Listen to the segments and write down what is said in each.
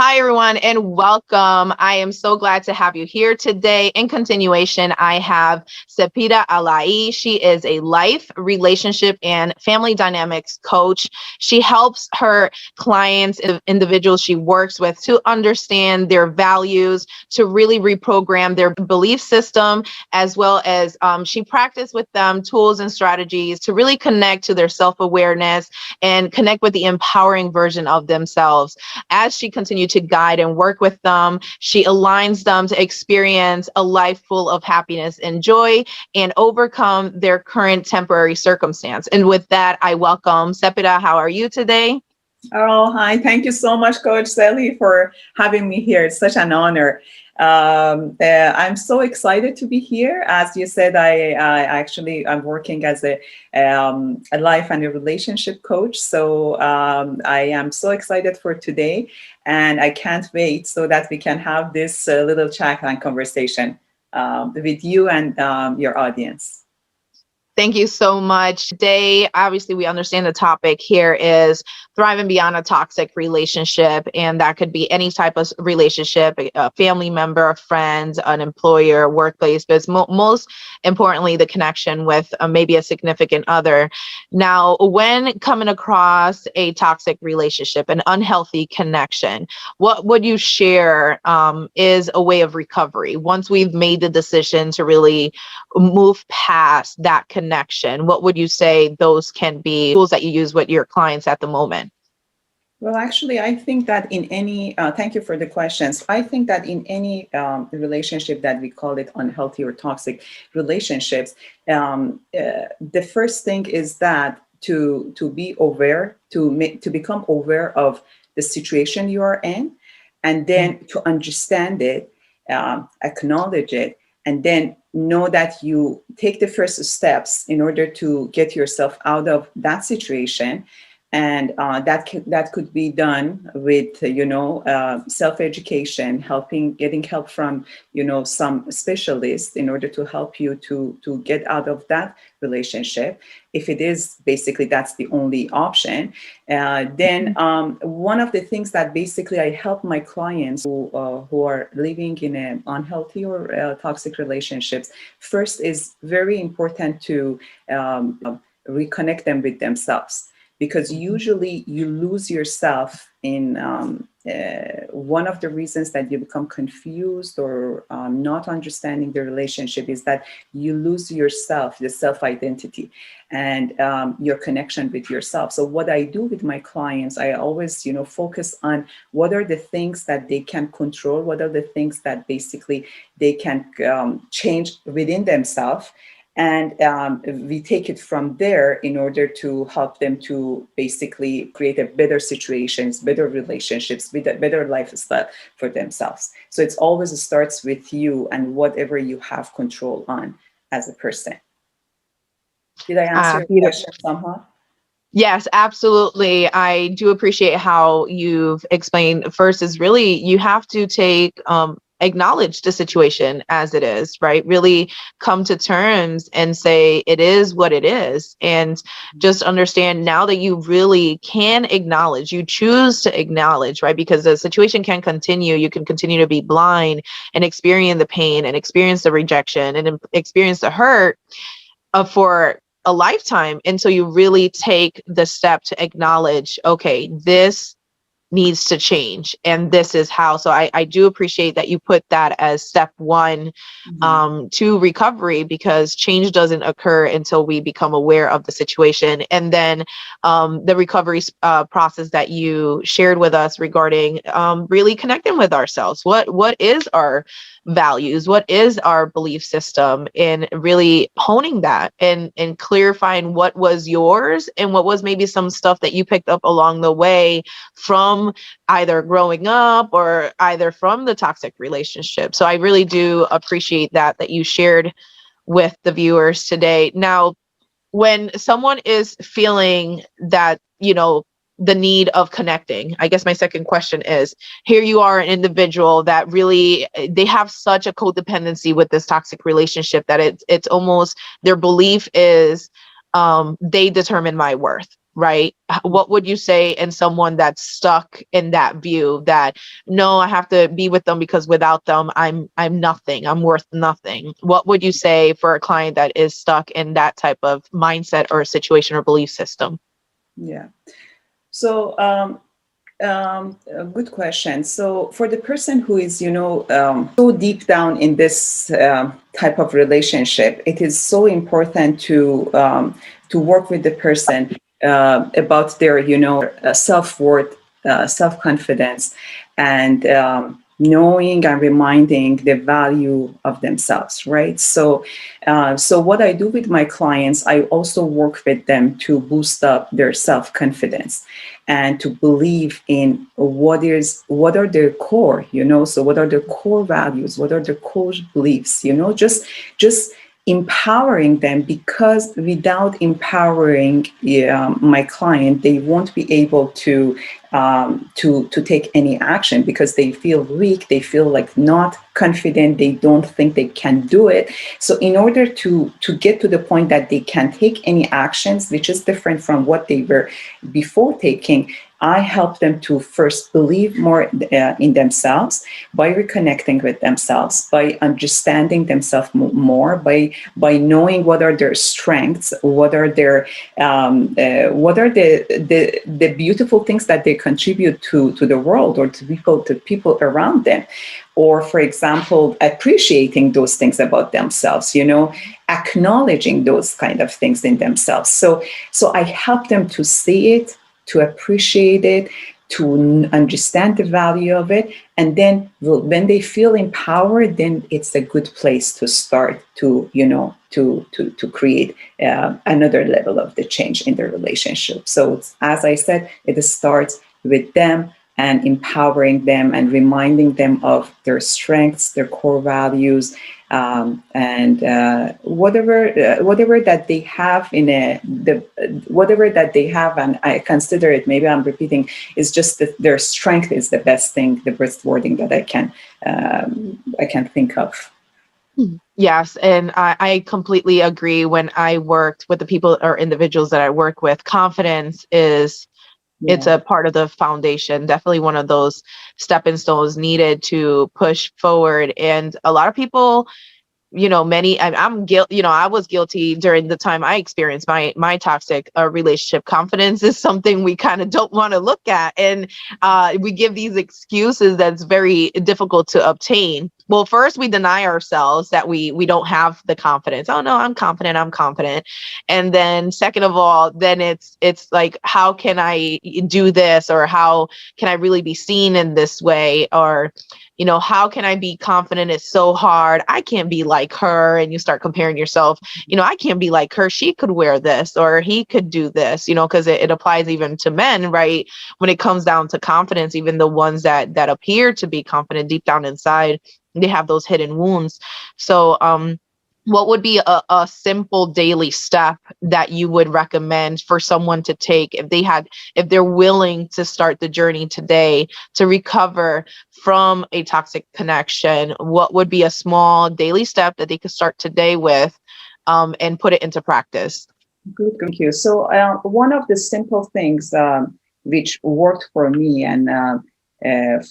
Hi, everyone, and welcome. I am so glad to have you here today. In continuation, I have Sepideh Alaei. She is a life, relationship, and family dynamics coach. She helps her clients, individuals she works with, to understand their values, to really reprogram their belief system, as well as she practices with them tools and strategies to really connect to their self-awareness and connect with the empowering version of themselves. As she continued to guide and work with them, she aligns them to experience a life full of happiness and joy and overcome their current temporary circumstance. And with that, I welcome Sepideh. How are you today? Oh, hi. Thank you so much, Coach Sally, for having me here. It's such an honor. I'm so excited to be here. As you said, I'm working as a life and a relationship coach. So I am so excited for today, and I can't wait so that we can have this little chat and conversation with you and your audience. Thank you so much. Today, obviously, we understand the topic here is thriving beyond a toxic relationship. And that could be any type of relationship, a family member, a friend, an employer, workplace, but most importantly, the connection with maybe a significant other. Now, when coming across a toxic relationship, an unhealthy connection, what would you share is a way of recovery once we've made the decision to really move past that connection? What would you say those can be tools that you use with your clients at the moment? Well, actually, I think that in any, thank you for the questions. I think that in any relationship that we call it unhealthy or toxic relationships, the first thing is that to be aware, to become aware of the situation you are in, and then to understand it, acknowledge it, and then know that you take the first steps in order to get yourself out of that situation. And that could be done with self-education, getting help from some specialists in order to help you to get out of that relationship. If it is basically that's the only option, then one of the things that basically I help my clients who are living in an unhealthy or toxic relationships, first is very important to reconnect them with themselves, because usually you lose yourself in one of the reasons that you become confused or not understanding the relationship is that you lose yourself, the self-identity, and your connection with yourself. So what I do with my clients, I always focus on what are the things that they can control, what are the things that basically they can change within themselves. And we take it from there in order to help them to basically create a better situations, better relationships, with a better lifestyle for themselves. So it always starts with you and whatever you have control on as a person. Did I answer your question somehow? Yes, absolutely. I do appreciate how you've explained. First is really you have to acknowledge the situation as it is, right? Really come to terms and say it is what it is. And just understand now that you really can acknowledge, you choose to acknowledge, right? Because the situation can continue. You can continue to be blind and experience the pain and experience the rejection and experience the hurt for a lifetime until you really take the step to acknowledge, okay, this needs to change and this is how. So I do appreciate that you put that as step one to recovery, because change doesn't occur until we become aware of the situation. And then the recovery process that you shared with us regarding really connecting with ourselves. What is our values? What is our belief system? And really honing that and clarifying what was yours and what was maybe some stuff that you picked up along the way from either growing up or either from the toxic relationship. So I really do appreciate that you shared with the viewers today. Now, when someone is feeling that, the need of connecting, I guess my second question is, here you are, an individual that really, they have such a codependency with this toxic relationship that it's almost their belief is they determine my worth, right? What would you say in someone that's stuck in that view that, no, I have to be with them because without them, I'm nothing, I'm worth nothing? What would you say for a client that is stuck in that type of mindset or situation or belief system? Yeah. So, a good question. So, for the person who is, so deep down in this type of relationship, it is so important to work with the person about their, self-worth, self-confidence, and knowing and reminding the value of themselves, right? So what I do with my clients, I also work with them to boost up their self-confidence and to believe in what are their core, so what are their core values, what are their core beliefs, just empowering them, because without empowering my client, they won't be able to take any action, because they feel weak, they feel like not confident, they don't think they can do it. So in order to get to the point that they can take any actions, which is different from what they were before taking, I help them to first believe more in themselves by reconnecting with themselves, by understanding themselves more, by knowing what are their strengths, what are the beautiful things that they contribute to the world or to people around them. Or, for example, appreciating those things about themselves, acknowledging those kind of things in themselves. So I help them to see it, to appreciate it, to understand the value of it. And then when they feel empowered, then it's a good place to start to, to create another level of the change in the relationship. So as I said, it starts with them and empowering them and reminding them of their strengths, their core values, and whatever that they have whatever that they have. And I consider it, maybe I'm repeating, is just that their strength is the best thing, the best wording that I can think of. Yes, and I completely agree. When I worked with the people or individuals that I work with, confidence is, it's Yeah. a part of the foundation, definitely one of those stepping stones needed to push forward. And a lot of people, I'm guilty, I was guilty during the time I experienced my toxic relationship. Confidence is something we kind of don't want to look at, and we give these excuses that's very difficult to obtain. Well, first we deny ourselves that we don't have the confidence. Oh no, I'm confident. And then second of all, then it's like, how can I do this, or how can I really be seen in this way, or how can I be confident? It's so hard. I can't be like her. And you start comparing yourself. I can't be like her. She could wear this, or he could do this, because it applies even to men, right? When it comes down to confidence, even the ones that appear to be confident, deep down inside, they have those hidden wounds. So, what would be a simple daily step that you would recommend for someone to take if they're willing to start the journey today to recover from a toxic connection? What would be a small daily step that they could start today with, and put it into practice? Good, thank you. So one of the simple things which worked for me, and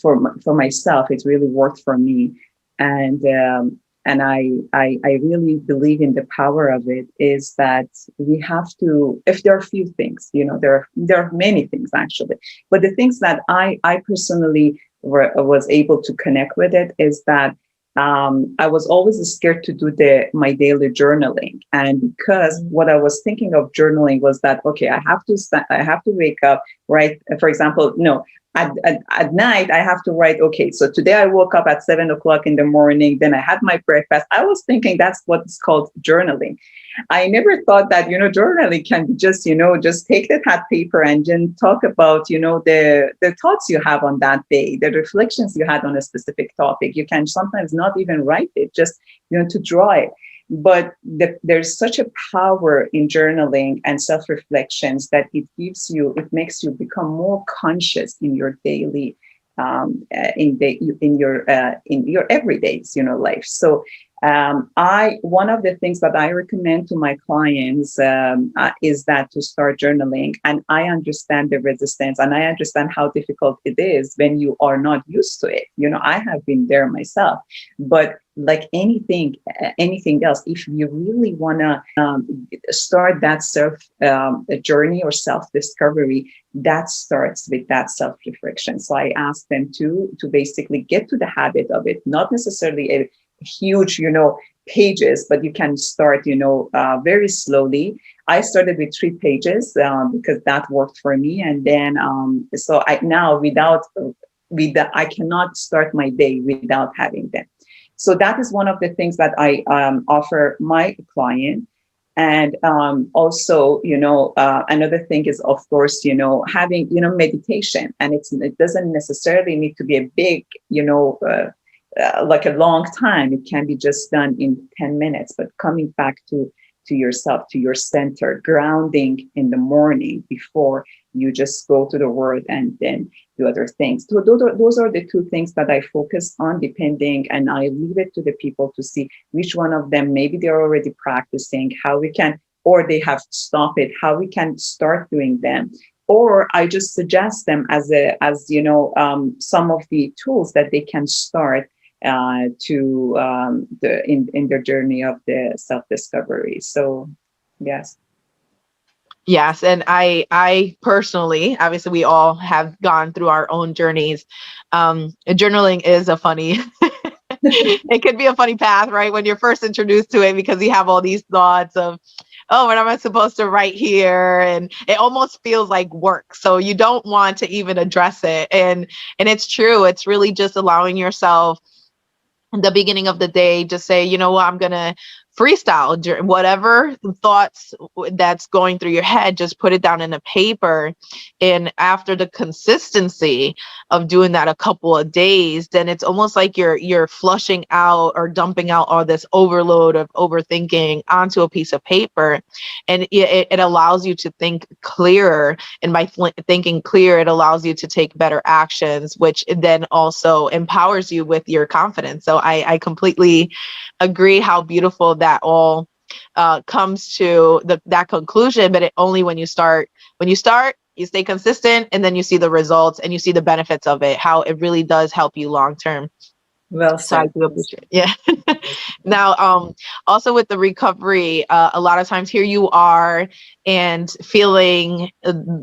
for myself, it really worked for me, and I really believe in the power of it, is that we have to, if there are few things, there are many things actually, but the things that I personally was able to connect with it is that I was always scared to do my daily journaling. And because what I was thinking of journaling was that, okay, I have to wake up, right? For example, no, at night, I have to write, okay, so today I woke up at 7 o'clock in the morning, then I had my breakfast. I was thinking that's what's called journaling. I never thought that, journaling can be just take the pad paper and then talk about, the thoughts you have on that day, the reflections you had on a specific topic. You can sometimes not even write it, just, to draw it. But there's such a power in journaling and self-reflections that it makes you become more conscious in your daily, in your everyday's, life. So One of the things that I recommend to my clients is that to start journaling. And I understand the resistance, and I understand how difficult it is when you are not used to it. I have been there myself. But like anything else, if you really want to start that self journey or self discovery, that starts with that self reflection. So I ask them to basically get to the habit of it, not necessarily a huge, pages, but you can start, very slowly. I started with 3 pages because that worked for me. And then, so I now I cannot start my day without having them. So that is one of the things that I offer my client. And also, another thing is, of course, having, meditation. And it doesn't necessarily need to be a big, like a long time. It can be just done in 10 minutes, but coming back to yourself, to your center, grounding in the morning before you just go to the world and then do other things. So those are the 2 things that I focus on, depending, and I leave it to the people to see which one of them, maybe they're already practicing, how we can, or they have stopped it, how we can start doing them. Or I just suggest them as some of the tools that they can start in their journey of the self-discovery. So yes. Yes, and I personally, obviously we all have gone through our own journeys. Journaling is a funny it could be a funny path, right? When you're first introduced to it, because you have all these thoughts of, oh, what am I supposed to write here? And it almost feels like work. So you don't want to even address it. And it's true. It's really just allowing yourself in the beginning of the day, just say, you know what, I'm going to freestyle whatever thoughts that's going through your head, just put it down in a paper. And after the consistency of doing that a couple of days, then it's almost like you're flushing out or dumping out all this overload of overthinking onto a piece of paper. And it allows you to think clearer. And by thinking clear, it allows you to take better actions, which then also empowers you with your confidence. So I completely agree how beautiful that all comes to that conclusion. But only when you start, you stay consistent, and then you see the results and you see the benefits of it, how it really does help you long term. Well So I said. do appreciate it. Yeah. Now, also with the recovery, a lot of times here you are and feeling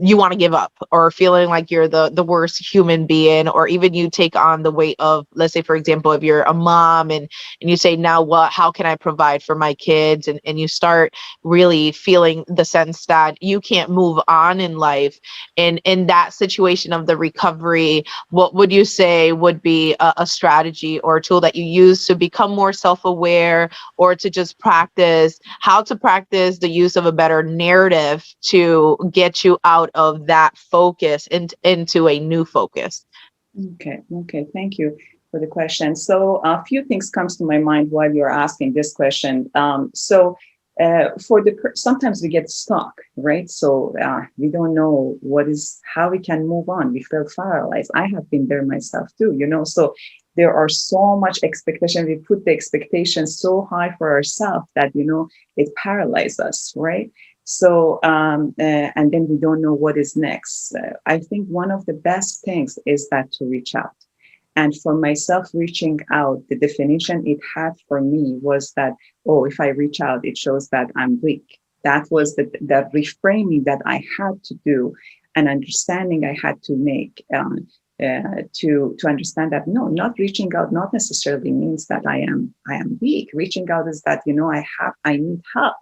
you want to give up, or feeling like you're the worst human being, or even you take on the weight of, let's say, for example, if you're a mom and you say, now what, how can I provide for my kids? And you start really feeling the sense that you can't move on in life. And in that situation of the recovery, what would you say would be a strategy or a tool that you use to become more self-aware, or to just practice the use of a better narrative to get you out of that focus and into a new focus? Okay. Thank you for the question. So a few things comes to my mind while you're asking this question. Sometimes we get stuck, right? So we don't know how we can move on. We feel paralyzed. I have been there myself too, So there are so much expectation. We put the expectations so high for ourselves that, it paralyzes us, right? So, and then we don't know what is next. I think one of the best things is that to reach out. And for myself, reaching out, the definition it had for me was that, oh, if I reach out, it shows that I'm weak. That was the reframing that I had to do, an understanding I had to make to understand that no, not reaching out not necessarily means that I am weak. Reaching out is that I need help,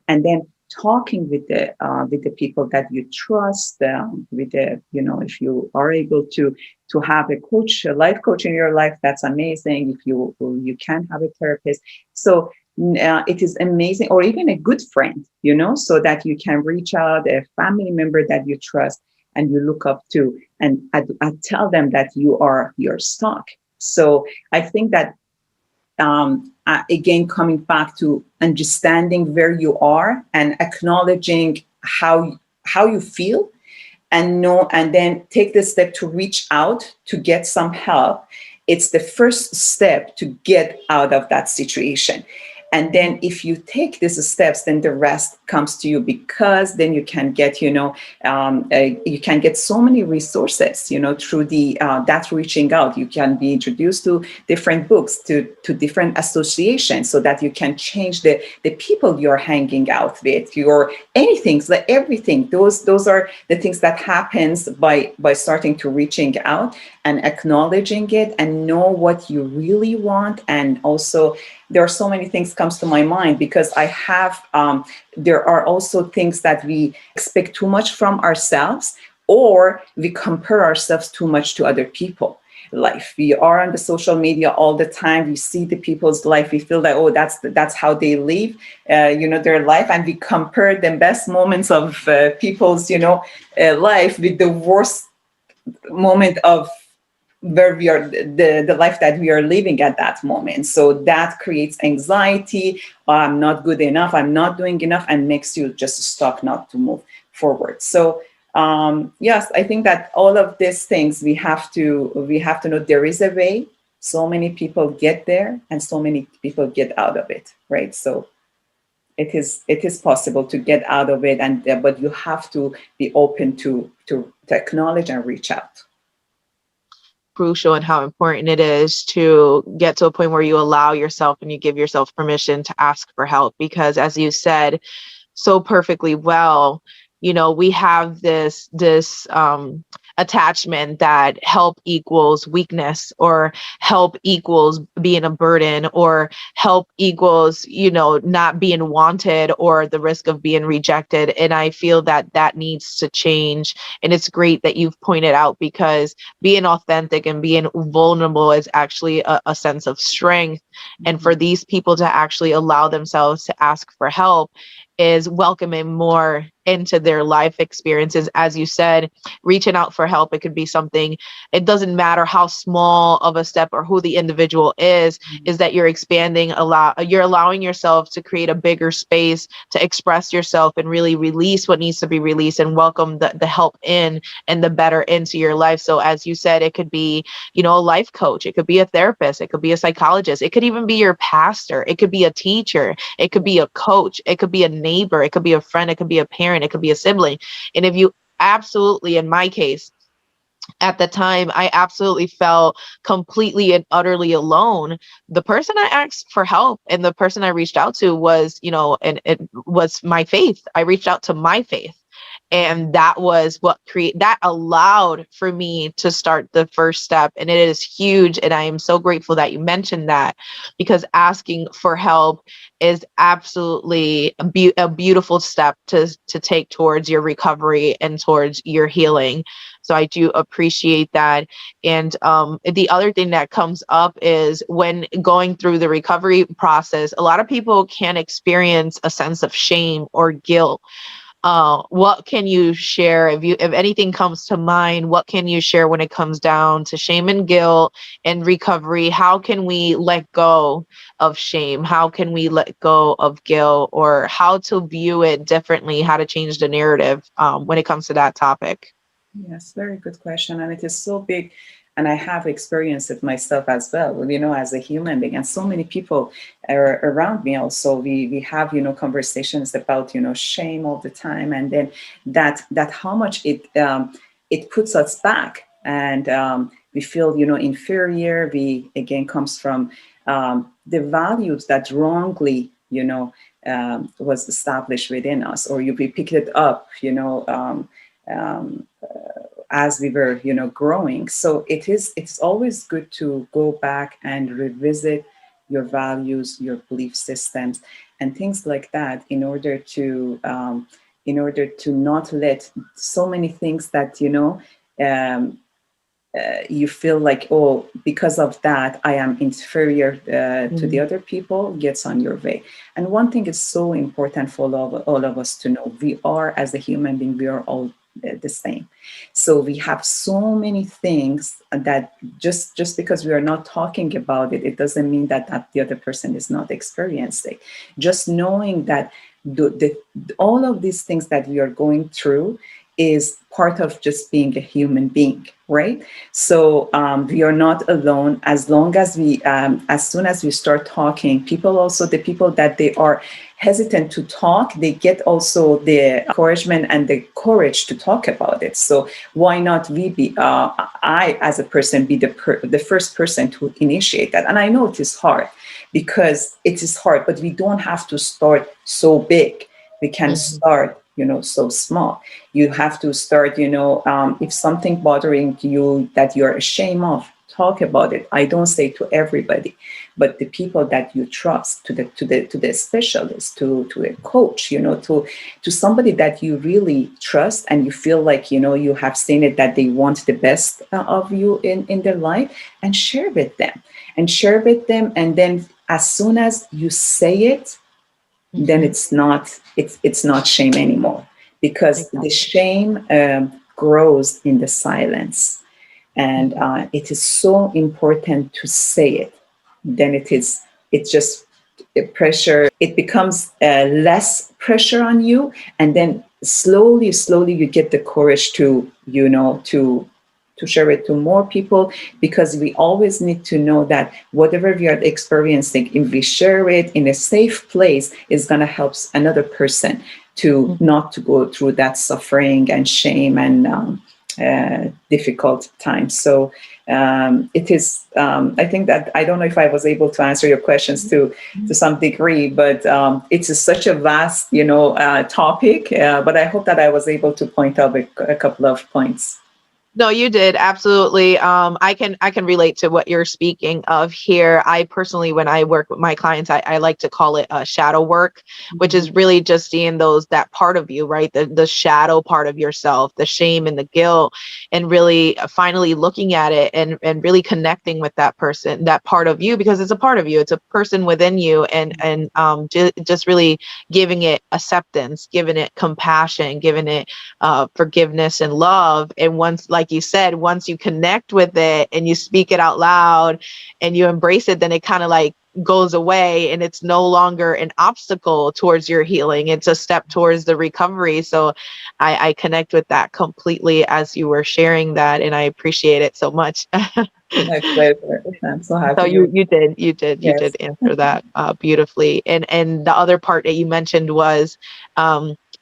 and then talking with the people that you trust, with the if you are able to have a life coach in your life, that's amazing. If you can have a therapist, so it is amazing, or even a good friend, so that you can reach out, a family member that you trust and you look up to, and I tell them that you're stuck. So I think that again, coming back to understanding where you are and acknowledging how you feel, and then take the step to reach out to get some help. it's the first step to get out of that situation. And then if you take these steps, then the rest comes to you, because then you can get, you can get so many resources, through the that reaching out. You can be introduced to different books, to different associations, so that you can change the people you're hanging out with, your anything, like everything. Those are the things that happens by starting to reaching out and acknowledging it, and know what you really want. And also, there are so many things comes to my mind, because I have, there are also things that we expect too much from ourselves, or we compare ourselves too much to other people life. We are on the social media all the time. We see the people's life. We feel like, oh, that's how they live, their life, and we compare the best moments of people's, life with the worst moment of where we are, the life that we are living at that moment. So that creates anxiety. I'm not good enough, I'm not doing enough, and makes you just stuck, not to move forward. So yes, I think that all of these things, we have to know there is a way. So many people get there, and so many people get out of it, right? So it is possible to get out of it, and but you have to be open to acknowledge and reach out. Crucial, and how important it is to get to a point where you allow yourself and you give yourself permission to ask for help. Because as you said so perfectly well, we have this attachment that help equals weakness, or help equals being a burden, or help equals, not being wanted, or the risk of being rejected. And I feel that that needs to change. And it's great that you've pointed out, because being authentic and being vulnerable is actually a sense of strength. And for these people to actually allow themselves to ask for help is welcoming more into their life experiences. As you said, reaching out for help, it could be something, it doesn't matter how small of a step or who the individual is that you're expanding a lot. You're allowing yourself to create a bigger space to express yourself and really release what needs to be released, and welcome the help in and the better into your life. So as you said, it could be, a life coach, it could be a therapist, it could be a psychologist, it could even be your pastor, it could be a teacher, it could be a coach, it could be a neighbor, it could be a friend, it could be a parent, it could be a sibling. And if you absolutely, in my case, at the time, I absolutely felt completely and utterly alone. The person I asked for help and the person I reached out to was, and it was my faith. I reached out to my faith. And that was what that allowed for me to start the first step. And it is huge. And I am so grateful that you mentioned that, because asking for help is absolutely a beautiful step to take towards your recovery and towards your healing. So I do appreciate that. And the other thing that comes up is, when going through the recovery process, a lot of people can experience a sense of shame or guilt. What can you share, if anything comes to mind, what can you share when it comes down to shame and guilt and recovery? How can we let go of shame? How can we let go of guilt, or how to view it differently, how to change the narrative when it comes to that topic? Yes, very good question. And it is so big. And I have experienced it myself as well, as a human being. And so many people are around me also. We have, conversations about, shame all the time. And then that how much it puts us back. And we feel, inferior. We, again, comes from the values that wrongly, was established within us, or we picked it up, as we were, growing. So it's always good to go back and revisit your values, your belief systems, and things like that, in order to not let so many things that you feel like, oh, because of that, I am inferior to the other people, gets on your way. And one thing is so important for all of us to know: we are, as a human being, we are all the same. So we have so many things that just because we are not talking about it, it doesn't mean that the other person is not experiencing. Just knowing that all of these things that we are going through, is part of just being a human being, right? So we are not alone. As long as we, as soon as we start talking, people also, the people that they are hesitant to talk, they get also the encouragement and the courage to talk about it. So why not we be, I as a person, be the first person to initiate that? And I know it is hard, because it is hard, but we don't have to start so big. We can start, so small. You have to start, if something bothering you that you're ashamed of, talk about it. I don't say to everybody, but the people that you trust, to the specialist, to a coach, to somebody that you really trust, and you feel like, you have seen it, that they want the best of you in their life, and share with them. And then as soon as you say it, then it's not shame anymore, because the shame grows in the silence, and it is so important to say it. Then it's just a pressure. It becomes less pressure on you, and then slowly you get the courage to to share it to more people, because we always need to know that whatever we are experiencing, if we share it in a safe place, is going to help another person to not to go through that suffering and shame and difficult times. So it is, I think that, I don't know if I was able to answer your questions to some degree, but it's such a vast, topic, but I hope that I was able to point out a couple of points. No, you did. Absolutely. I can relate to what you're speaking of here. I personally, when I work with my clients, I like to call it shadow work, which is really just seeing that part of you, right? The shadow part of yourself, the shame and the guilt, and really finally looking at it and really connecting with that person, that part of you, because it's a part of you. It's a person within you, and just really giving it acceptance, giving it compassion, giving it forgiveness and love. And once, like you said, once you connect with it and you speak it out loud and you embrace it, then it kind of like goes away, and it's no longer an obstacle towards your healing. It's a step towards the recovery. So I connect with that completely as you were sharing that, and I appreciate it so much. My pleasure. I'm so happy. So you did Yes. answer that beautifully. And the other part that you mentioned was,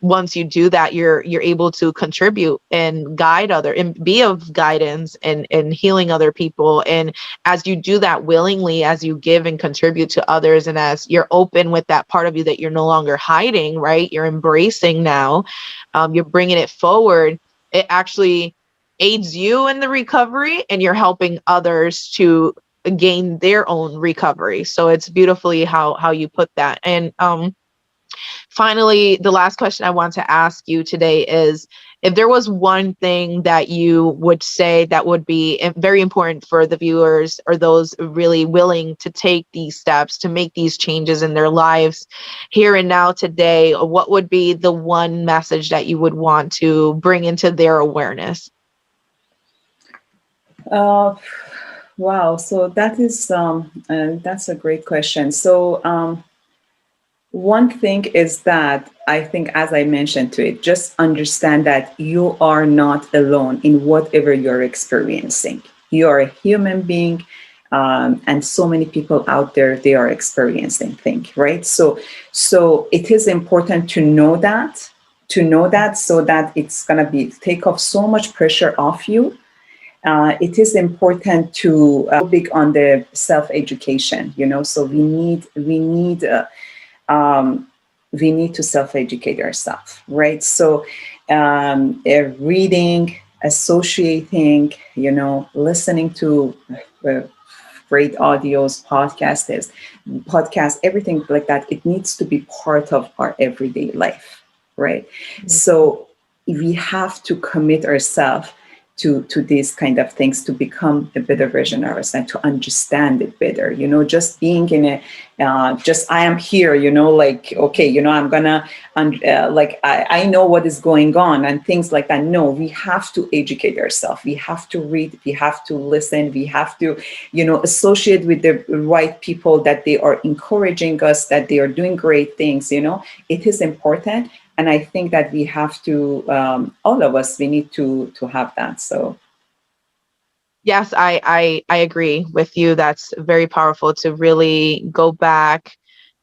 once you do that, you're able to contribute and guide and be of guidance and healing other people. And as you do that willingly, as you give and contribute to others, and as you're open with that part of you that you're no longer hiding, right? You're embracing now, you're bringing it forward. It actually aids you in the recovery, and you're helping others to gain their own recovery. So it's beautifully how you put that. And finally, the last question I want to ask you today is, if there was one thing that you would say that would be very important for the viewers, or those really willing to take these steps to make these changes in their lives here and now today, what would be the one message that you would want to bring into their awareness? Wow. So that's a great question. So one thing is that I think, as I mentioned to it, just understand that you are not alone in whatever you're experiencing. You are a human being, and so many people out there, they are experiencing things, right? So it is important to know that, so that it's gonna take off so much pressure off you. It is important to big on the self-education, so we need to self-educate ourselves, right? So reading, associating, listening to great audios, podcasts, everything like that, it needs to be part of our everyday life, right? Mm-hmm. So we have to commit ourselves to these kind of things, to become a better version of ourselves, to understand it better. Just being in I am here, like, okay, I'm gonna, I know what is going on and things like that. No, we have to educate ourselves. We have to read, we have to listen, we have to, associate with the right people, that they are encouraging us, that they are doing great things. It is important. And I think that we have to, all of us, we need to have that. So Yes, I agree with you. That's very powerful to really go back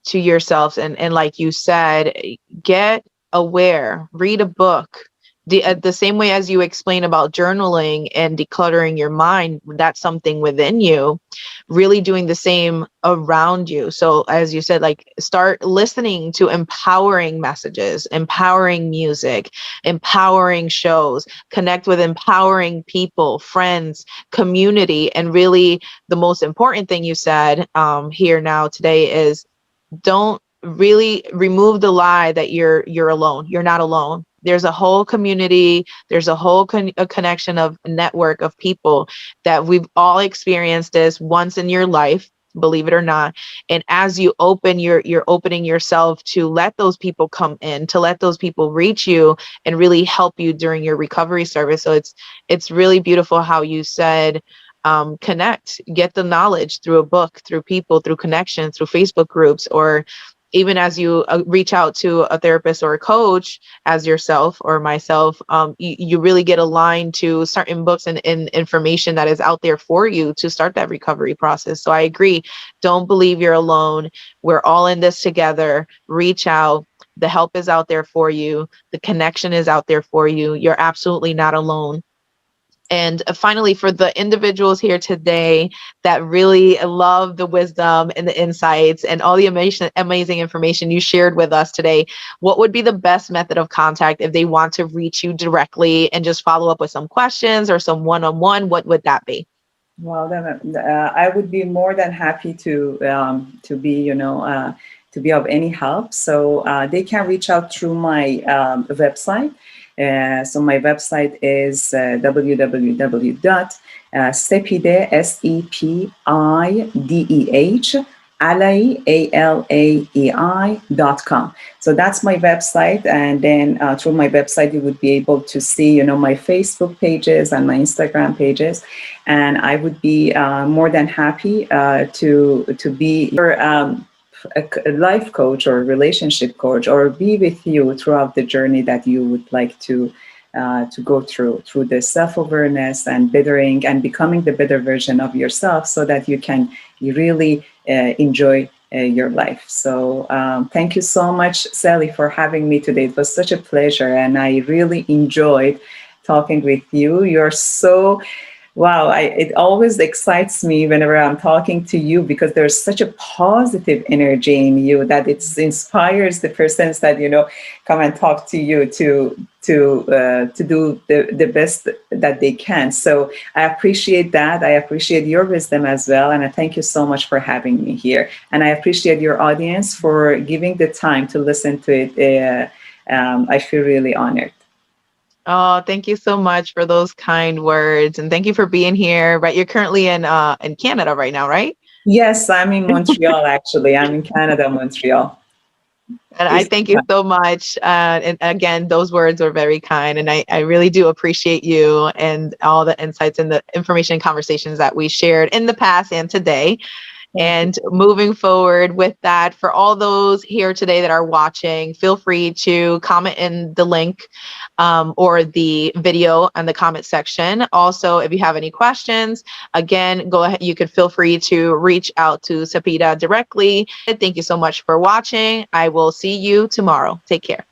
to yourselves and like you said, get aware, read a book. The same way as you explain about journaling and decluttering your mind, that's something within you, really doing the same around you. So as you said, like start listening to empowering messages, empowering music, empowering shows, connect with empowering people, friends, community. And really the most important thing you said here now today is don't really remove the lie that you're alone. You're not alone. There's a whole community, there's a whole a connection of network of people that we've all experienced this once in your life, believe it or not. And as you open, you're opening yourself to let those people come in, to let those people reach you and really help you during your recovery service. So it's really beautiful how you said connect, get the knowledge through a book, through people, through connections, through Facebook groups, or even as you reach out to a therapist or a coach as yourself or myself, you really get aligned to certain books and information that is out there for you to start that recovery process. So I agree. Don't believe you're alone. We're all in this together. Reach out. The help is out there for you. The connection is out there for you. You're absolutely not alone. And finally, for the individuals here today that really love the wisdom and the insights and all the amazing information you shared with us today, what would be the best method of contact if they want to reach you directly and just follow up with some questions or some one-on-one? What would that be? well, then I would be more than happy to be, to be of any help. So they can reach out through my website. So my website is www.sepideh, SEPIDEH, Alaei, ALAEI.com. So that's my website. And then through my website, you would be able to see, my Facebook pages and my Instagram pages. And I would be more than happy to be your a life coach or relationship coach, or be with you throughout the journey that you would like to go through the self-awareness and bettering and becoming the better version of yourself, so that you can really enjoy your life. So thank you so much, Sally, for having me today. It was such a pleasure, and I really enjoyed talking with you. You're so wow, it always excites me whenever I'm talking to you, because there's such a positive energy in you that it inspires the persons that come and talk to you to do the best that they can. So I appreciate that. I appreciate your wisdom as well, and I thank you so much for having me here. And I appreciate your audience for giving the time to listen to it. I feel really honored. Oh, thank you so much for those kind words. And thank you for being here. Right. You're currently in Canada right now, right? Yes, I'm in Montreal, actually. I'm in Canada, Montreal. And I thank you so much. And again, those words were very kind. And I really do appreciate you and all the insights and the information and conversations that we shared in the past and today. And moving forward with that, for all those here today that are watching, feel free to comment in the link or the video in the comment section. Also, if you have any questions, again, go ahead. You could feel free to reach out to Sepideh directly. Thank you so much for watching. I will see you tomorrow. Take care.